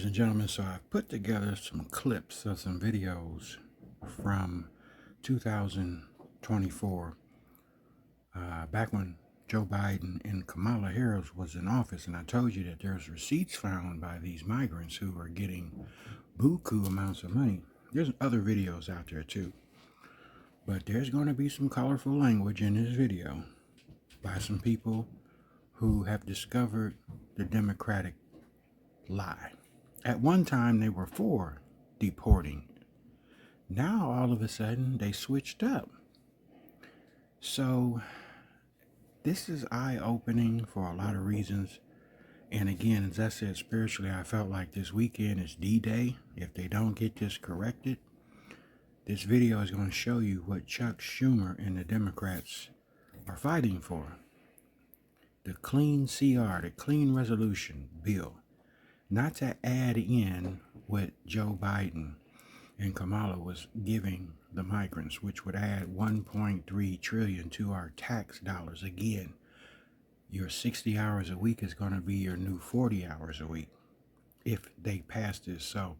ladies and gentlemen. So I've put together some clips of some videos from 2024, back when Joe Biden and Kamala Harris was in office, and I told you that there's receipts found by these migrants who are getting buku amounts of money. There's other videos out there too, but there's going to be some colorful language in this video by some people who have discovered the Democratic lie. At one time they were for deporting. Now all of a sudden they switched up. So this is eye-opening for a lot of reasons. And again, as I said, spiritually, I felt like this weekend is D-Day. If they don't get this corrected, this video is going to show you what Chuck Schumer and the Democrats are fighting for. The clean CR, the clean resolution bill. Not to add in what Joe Biden and Kamala was giving the migrants, which would add 1.3 trillion to our tax dollars. Again, your 60 hours a week is going to be your new 40 hours a week if they pass this. So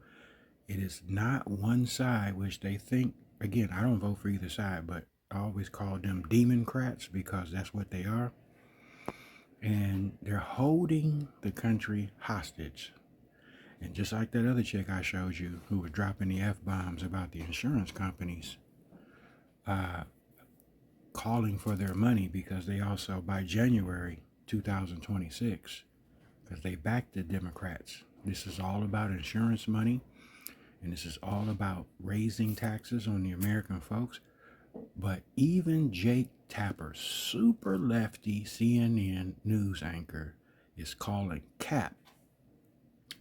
it is not one side, which they think, again, I don't vote for either side, but I always call them Democrats because that's what they are. And they're holding the country hostage. And just like that other chick I showed you who was dropping the F-bombs about the insurance companies calling for their money because they also, by January 2026, because they backed the Democrats. This is all about insurance money, and this is all about raising taxes on the American folks. But even Jake Tapper, super lefty CNN news anchor, is calling cap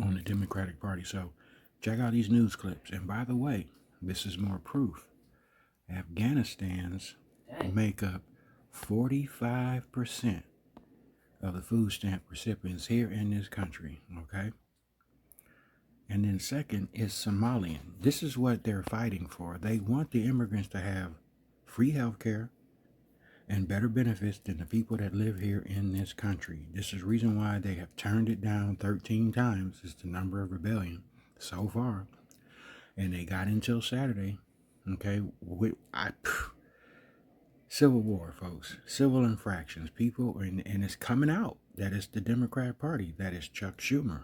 on the Democratic Party. So check out these news clips. And by the way, this is more proof. Afghanistan's make up 45% of the food stamp recipients here in this country, okay? And then second is Somalian. This is what they're fighting for. They want the immigrants to have free health care and better benefits than the people that live here in this country. This is the reason why they have turned it down 13 times. It's the number of rebellion so far. And they got until Saturday, okay? Civil war, folks. Civil infractions. People, and it's coming out that it's the Democrat Party. That is Chuck Schumer.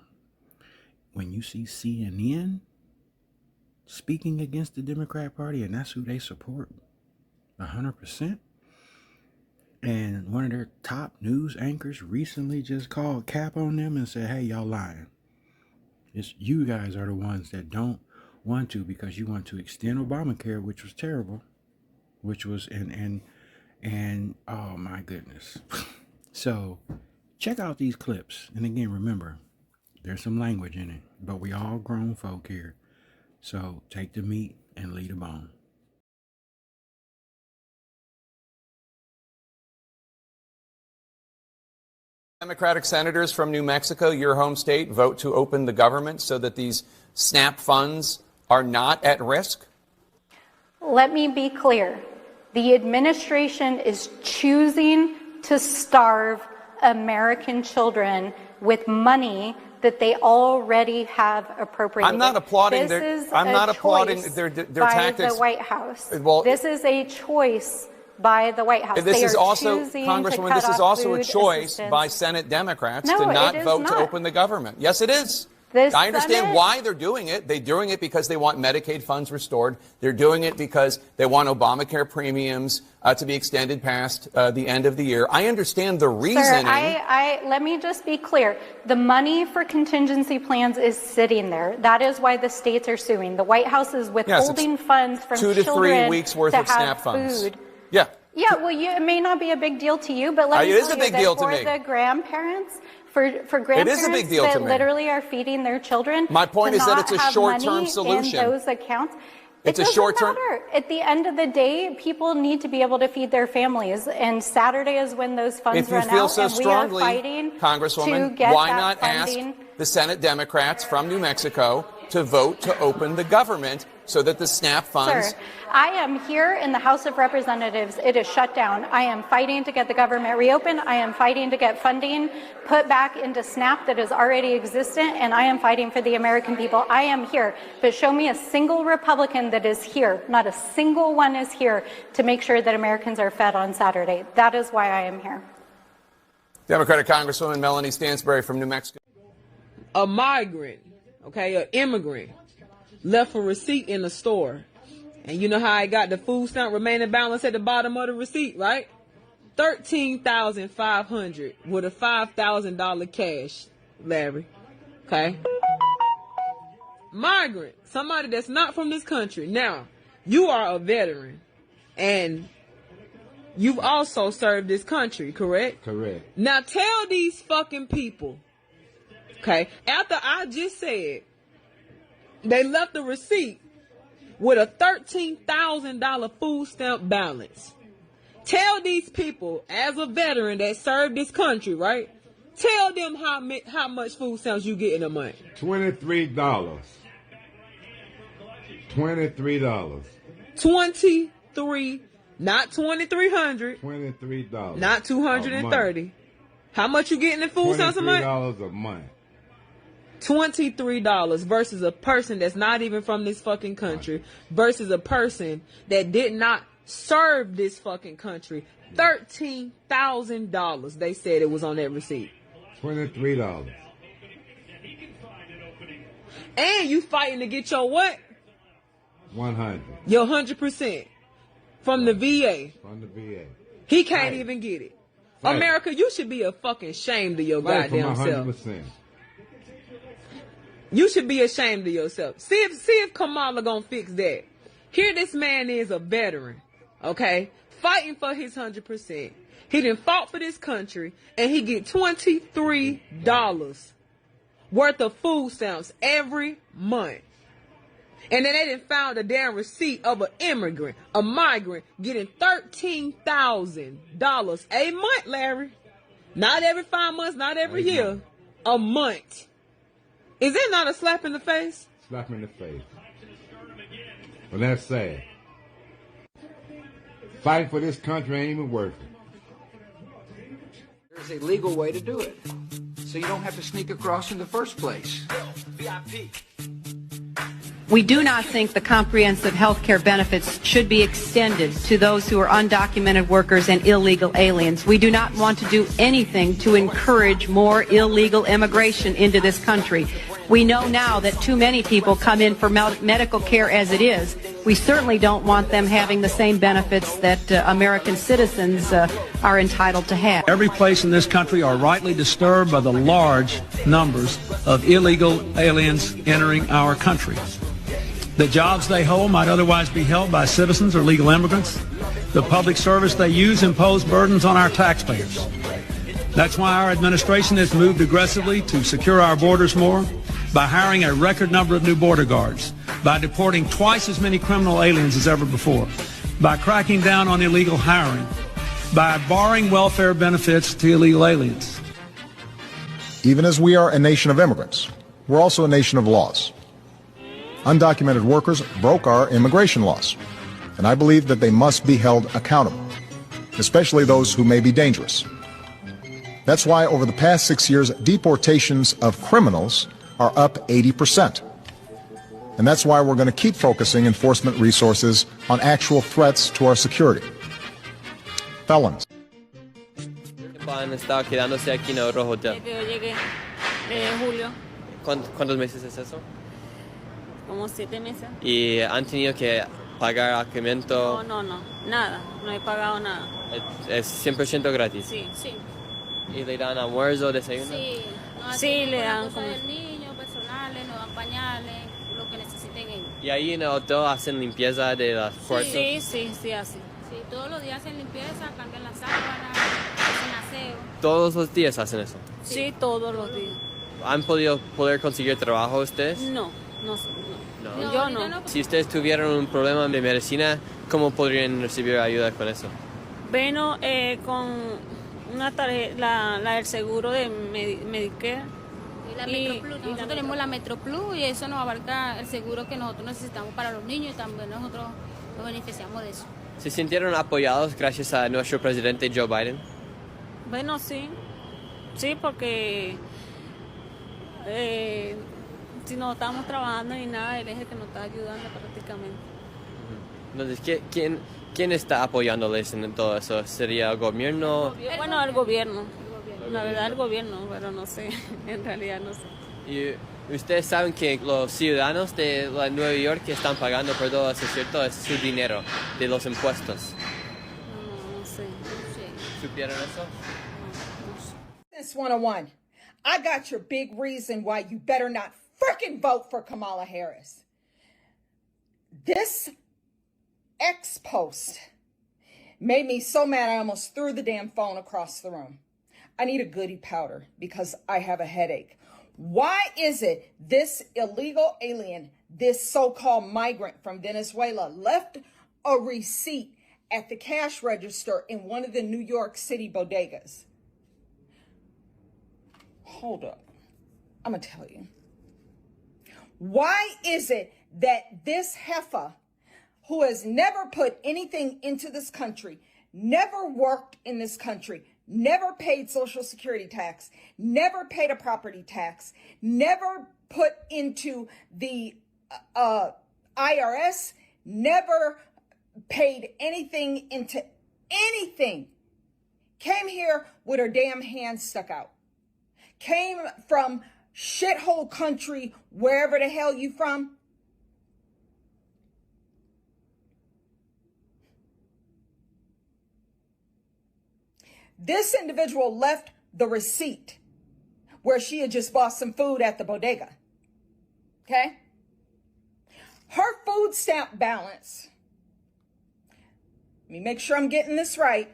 When you see CNN speaking against the Democrat Party, and that's who they support 100%. And one of their top news anchors recently just called cap on them and said, hey, y'all lying. It's you guys are the ones that don't want to, because you want to extend Obamacare, which was terrible, which was, and oh my goodness. So check out these clips. And again, remember, there's some language in it, but we all grown folk here. So take the meat and leave the bone. Democratic senators from New Mexico, your home state, vote to open the government so that these SNAP funds are not at risk? Let me be clear. The administration is choosing to starve American children with money that they already have appropriated. I'm not applauding this their. is I'm not applauding choice their by tactics. The White House. Well, this is a choice by the White House. This they is are also, choosing Congresswoman, to this cut is off also a food choice assistance. by Senate Democrats No, to not it is vote to not. open the government. Yes, it is. The I understand Senate- why they're doing it. They're doing it because they want Medicaid funds restored. They're doing it because they want Obamacare premiums to be extended past the end of the year. I understand the reasoning. Sir, let me just be clear. The money for contingency plans is sitting there. That is why the states are suing. The White House is withholding funds from 2 to 3 children weeks worth to of have SNAP funds. food. Yeah. Yeah, well, it may not be a big deal to you, but let me It is tell a you big that deal to for me. the grandparents, for grandparents big deal that to me. literally are feeding their children, My point to is that not it's a have short-term money solution. in those accounts. It's it a doesn't short-term- matter. At the end of the day, people need to be able to feed their families, and Saturday is when those funds If you run feel out, so and strongly, we are fighting to Congresswoman, get why that not funding. ask the Senate Democrats from New Mexico to vote to open the government so that the SNAP funds Sir, I am here in the House of Representatives. It is shut down. I am fighting to get the government reopened. I am fighting to get funding put back into SNAP that is already existent, and I am fighting for the American people. I am here. But show me a single Republican that is here. Not a single one is here to make sure that Americans are fed on Saturday. That is why I am here. Democratic Congresswoman Melanie Stansbury from New Mexico. A migrant, okay, an immigrant, left a receipt in the store. And you know how I got the food stamp remaining balance at the bottom of the receipt, right? $13,500 with a $5,000 cash, Larry. Okay? Migrant, somebody that's not from this country. Now, you are a veteran, and you've also served this country, correct? Correct. Now tell these fucking people, okay, after I just said they left the receipt with a $13,000 food stamp balance. Tell these people, as a veteran that served this country, right? Tell them how much food stamps you get in a month. $23. $23. 23, not 2,300. $23. Not 230. How much you getting in food stamps a month? $23 a month. $23 versus a person that's not even from this fucking country versus a person that did not serve this fucking country. $13,000 they said it was on that receipt. $23. And you fighting to get your what? 100. Your 100% from the VA. From the VA. He can't even get it. Fight. America, you should be ashamed of your Fight goddamn for my self. 100%. You should be ashamed of yourself. See if Kamala gonna fix that. Here this man is a veteran, okay? Fighting for his 100%. He done fought for this country, and he get $23 worth of food stamps every month. And then they done found a damn receipt of an immigrant, a migrant, getting $13,000 a month, Larry. Not every 5 months, not every year. A month. Is that not a slap in the face? Slap me in the face. Well, that's sad. Fighting for this country ain't even worth it. There's a legal way to do it, so you don't have to sneak across in the first place. We do not think the comprehensive health care benefits should be extended to those who are undocumented workers and illegal aliens. We do not want to do anything to encourage more illegal immigration into this country. We know now that too many people come in for medical care as it is. We certainly don't want them having the same benefits that American citizens are entitled to have. Every place in this country are rightly disturbed by the large numbers of illegal aliens entering our country. The jobs they hold might otherwise be held by citizens or legal immigrants. The public service they use impose burdens on our taxpayers. That's why our administration has moved aggressively to secure our borders more, by hiring a record number of new border guards, by deporting twice as many criminal aliens as ever before, by cracking down on illegal hiring, by barring welfare benefits to illegal aliens. Even as we are a nation of immigrants, we're also a nation of laws. Undocumented workers broke our immigration laws, and I believe that they must be held accountable, especially those who may be dangerous. That's why over the past 6 years, deportations of criminals are up 80%. And that's why we're going to keep focusing enforcement resources on actual threats to our security. Felons. Han estado quedándose aquí en otro hotel. Yo llegué de julio. ¿Cuántos meses es eso? Como 7 meses. ¿Y han tenido que pagar alojamiento? No, nada. No he pagado nada. ¿Es 100% gratis? Sí. ¿Y le dan almuerzo, desayuno? Sí. Sí, le dan como el niño, personales, nos dan pañales, lo que necesiten ellos. ¿Y ahí en el hotel hacen limpieza de las puertas? Sí, hacen. Sí, todos los días hacen limpieza, cambian las sábanas, hacen aseo. ¿Todos los días hacen eso? Sí, todos los días. ¿Han poder conseguir trabajo ustedes? No. Yo no. Si ustedes tuvieran un problema de medicina, ¿cómo podrían recibir ayuda con eso? Bueno, con una tarjeta, la del seguro de Medicare. Y la MetroPlus. Nosotros tenemos la MetroPlus y eso nos abarca el seguro que nosotros necesitamos para los niños y también nosotros nos beneficiamos de eso. ¿Se sintieron apoyados gracias a nuestro presidente Joe Biden? Bueno, sí. Sí, porque si no estamos trabajando ni nada, él es el que nos está ayudando prácticamente. Entonces, ¿quién está apoyándoles en todo eso? ¿Sería el gobierno? Bueno, el gobierno. La verdad, el gobierno, pero no sé. En realidad no sé. Y ustedes saben que los ciudadanos de Nueva York que están pagando por todo eso, ¿cierto? Es su dinero, de los impuestos. No sé. ¿Supieron eso? Business 101. I got your big reason why you better not frickin' vote for Kamala Harris. This ex-post made me so mad I almost threw the damn phone across the room. I need a goody powder because I have a headache. Why is it this illegal alien, this so-called migrant from Venezuela, left a receipt at the cash register in one of the New York City bodegas? Hold up. I'm going to tell you. Why is it that this heifer, who has never put anything into this country, never worked in this country, never paid Social Security tax, never paid a property tax, never put into the IRS, never paid anything into anything, came here with her damn hand stuck out, came from shithole country, wherever the hell you from, this individual left the receipt where she had just bought some food at the bodega. Okay? Her food stamp balance, let me make sure I'm getting this right,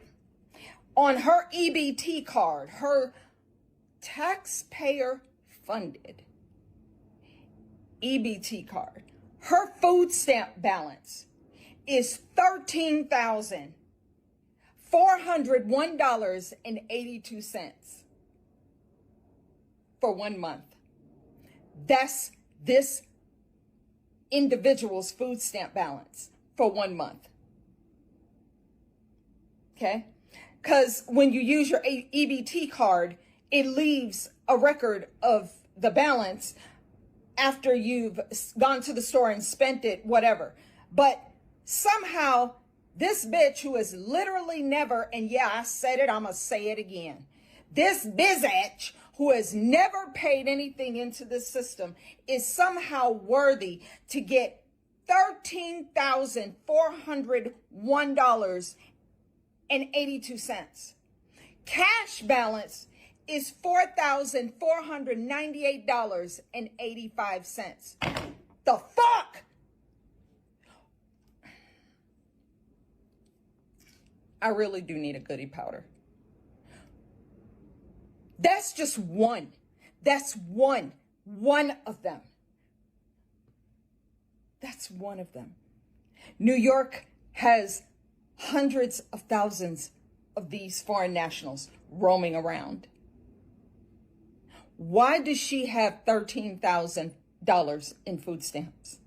on her EBT card, her taxpayer funded EBT card, her food stamp balance is $13,401.82 for 1 month. That's this individual's food stamp balance for 1 month. Okay? Because when you use your EBT card, it leaves a record of the balance after you've gone to the store and spent it, whatever. But somehow this bitch who has literally never, and yeah, I said it, I'm going to say it again. This bitch who has never paid anything into this system is somehow worthy to get $13,401.82. Cash balance is $4,498.85. The fuck? I really do need a goody powder. That's just one. That's one of them. That's one of them. New York has hundreds of thousands of these foreign nationals roaming around. Why does she have $13,000 in food stamps?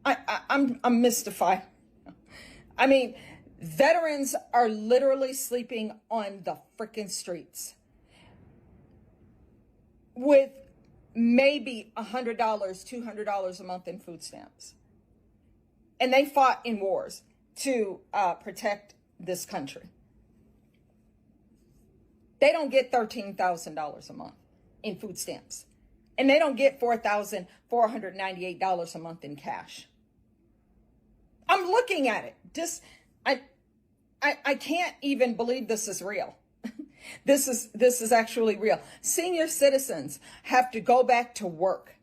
I'm mystified. I mean, veterans are literally sleeping on the freaking streets with maybe $100, $200 a month in food stamps. And they fought in wars to protect this country. They don't get $13,000 a month in food stamps. And they don't get $4,498 a month in cash. I'm looking at it. Just, I can't even believe this is real. This is actually real. Senior citizens have to go back to work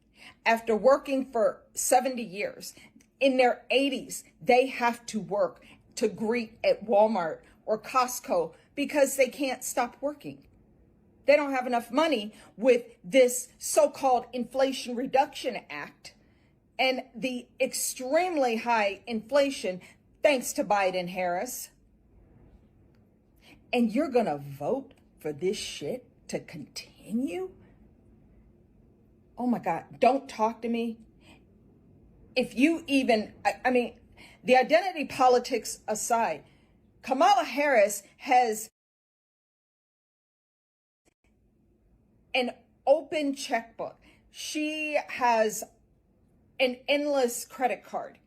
after working for 70 years. In their 80s, they have to work to greet at Walmart or Costco because they can't stop working. They don't have enough money with this so-called Inflation Reduction Act and the extremely high inflation thanks to Biden Harris. And you're going to vote for this shit to continue? Oh my God, don't talk to me if you even, I mean, the identity politics aside, Kamala Harris has an open checkbook. She has an endless credit card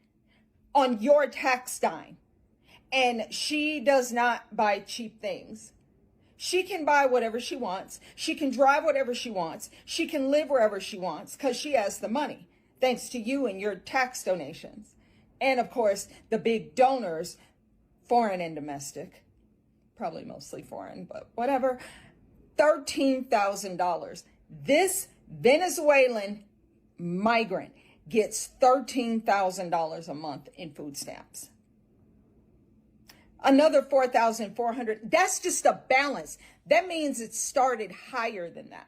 on your tax dime. And she does not buy cheap things. She can buy whatever she wants. She can drive whatever she wants. She can live wherever she wants because she has the money, thanks to you and your tax donations. And of course, the big donors, foreign and domestic, probably mostly foreign, but whatever, $13,000. This Venezuelan migrant gets $13,000 a month in food stamps. Another 4,400. That's just a balance. That means it started higher than that.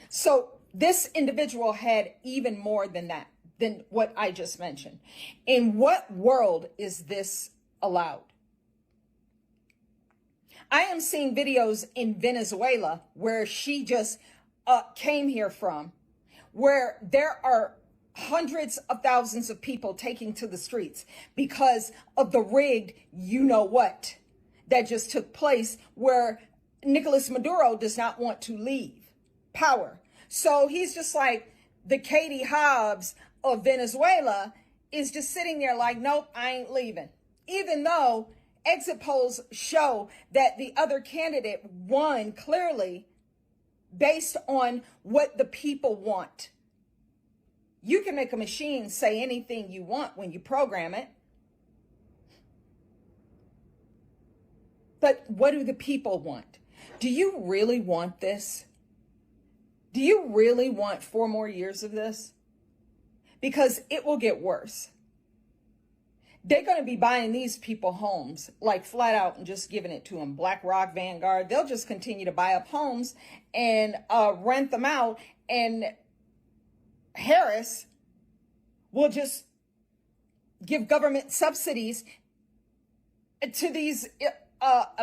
So this individual had even more than that, than what I just mentioned. In what world is this allowed? I am seeing videos in Venezuela where she just came here from, where there are hundreds of thousands of people taking to the streets because of the rigged you-know-what that just took place, where Nicolas Maduro does not want to leave power. So he's just like the Katie Hobbs of Venezuela, is just sitting there like, nope, I ain't leaving. Even though exit polls show that the other candidate won clearly based on what the people want. You can make a machine say anything you want when you program it. But what do the people want? Do you really want this? Do you really want 4 more years of this? Because it will get worse. They're going to be buying these people homes, like flat out, and just giving it to them. BlackRock, Vanguard, they'll just continue to buy up homes and rent them out. And Harris will just give government subsidies to these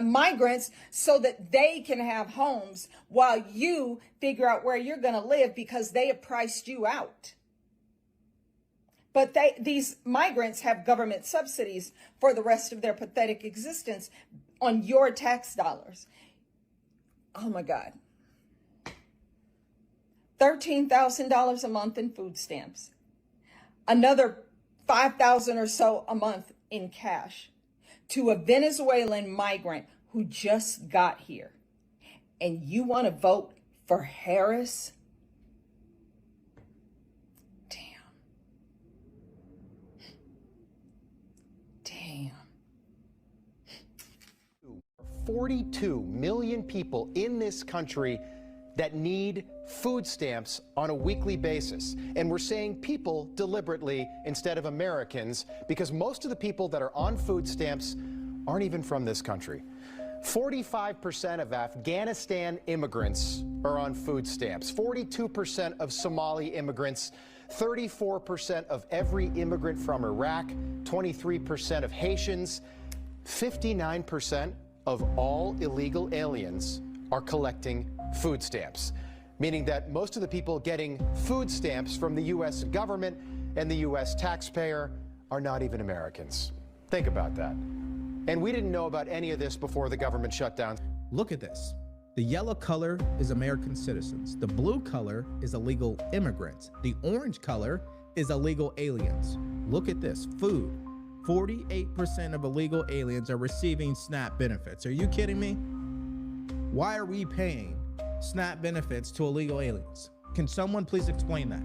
migrants so that they can have homes while you figure out where you're going to live because they have priced you out. But these migrants have government subsidies for the rest of their pathetic existence on your tax dollars. Oh my God. $13,000 a month in food stamps. Another $5,000 or so a month in cash to a Venezuelan migrant who just got here. And you want to vote for Harris? Damn. 42 million people in this country that need food stamps on a weekly basis. And we're saying people deliberately instead of Americans, because most of the people that are on food stamps aren't even from this country. 45% of Afghanistan immigrants are on food stamps, 42% of Somali immigrants, 34% of every immigrant from Iraq, 23% of Haitians, 59% of all illegal aliens are collecting food stamps, meaning that most of the people getting food stamps from the U.S. government and the U.S. taxpayer are not even Americans. Think about that. And we didn't know about any of this before the government shutdown. Look at this. The yellow color is American citizens. The blue color is illegal immigrants. The orange color is illegal aliens. Look at this. Food. 48% of illegal aliens are receiving SNAP benefits. Are you kidding me? Why are we paying SNAP benefits to illegal aliens? Can someone please explain that?